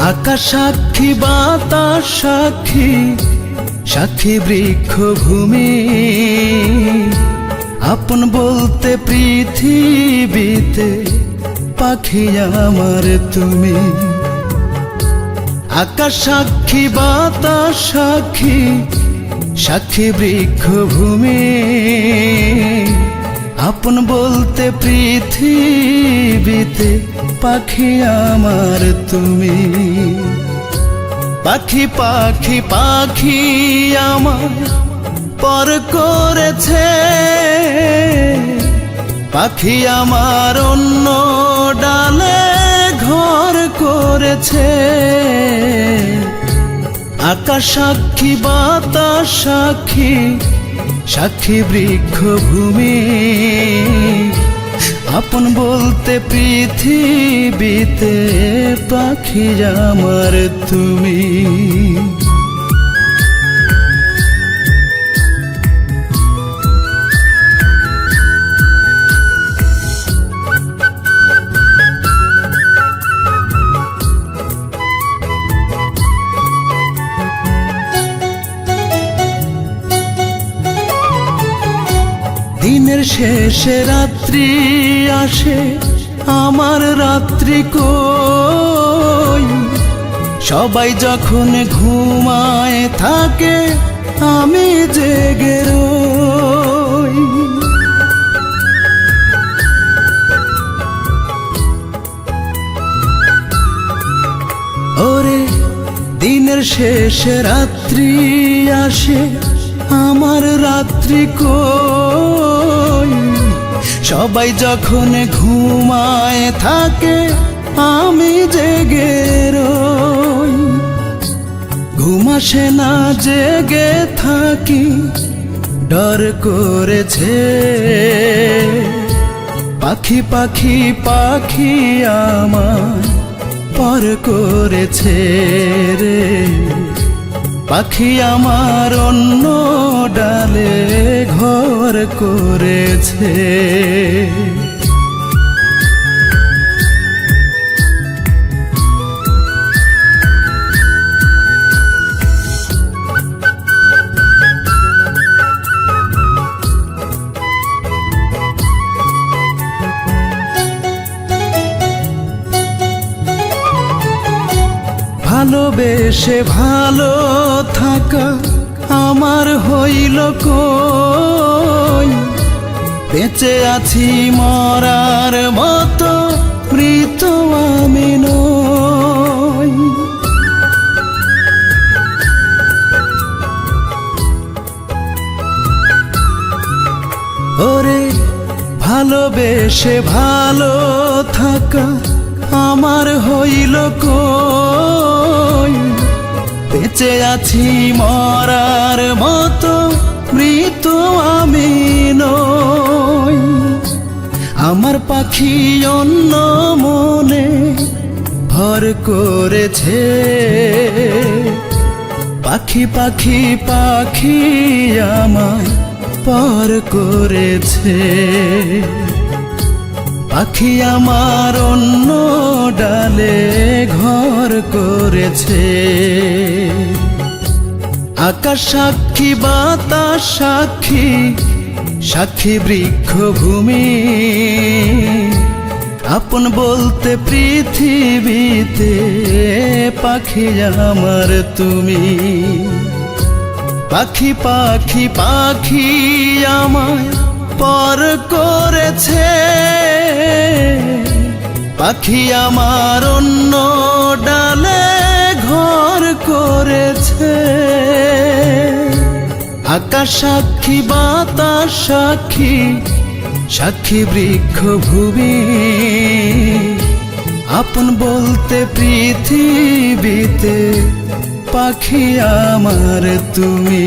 আকাশ সাক্ষী, বাতাস সাক্ষী, সাক্ষী বৃক্ষ ভূমি, আপন বলতে পৃথিবীতে পাখি আমার তুমি। আকাশ সাক্ষী, বাতাস সাক্ষী, সাক্ষী বৃক্ষ ভূমি, আপন বলতে পৃথিবীতে পাখি আমার তুমি। পাখি পাখি পাখি আমার পর করেছে, পাখি আমার অন্য ডালে ঘর করেছে। আকাশ সাক্ষী, বাতাস সাক্ষী, সাক্ষী বৃক্ষ ভূমি, আপন বলতে পৃথিবীতে পাখি আমার তুমি। দিনের শেষে রাত্রি আসে, আমার রাত্রি কই? সবাই যখন ঘুমায় থাকে আমি জেগে রই। ওরে দিনের শেষে রাত্রি আসে, আমার রাত্রি কই? সবাই যখন ঘুমায় থাকে আমি জেগে রই। ঘুম আসে না, জেগে থাকি, ডর করেছে। পাখি পাখি পাখি আমার পর করেছে রে। পাখি আমার অন্য ডালে ঘর করেছে। ভালোবেসে ভালো থাকা আমার হইল কই? বেঁচে আছি মরার মতো, মৃত আমি নই। ওরে ভালোবেসে ভালো থাকা আমার হইল কই? বেঁচে আছি মরার মতো, মৃত আমি নই। আমার পাখি অন্য মনে ভর করেছে। পাখি পাখি পাখি আমায় পর করেছে। পাখি আমার অন্য ডালে ঘর করেছে। আকাশ সাক্ষী, বাতাস সাক্ষী, সাক্ষী বৃক্ষ ভূমি, আপন বলতে পৃথিবীতে পাখি আমার তুমি। পাখি পাখি পাখি আমায় পর করেছে। পাখি আমার অন্য ডালে ঘর করেছে। আকাশ সাক্ষী, বাতাস সাক্ষী, সাক্ষী বৃক্ষ ভূমি, আপন বলতে পৃথিবীতে পাখি আমার তুমি।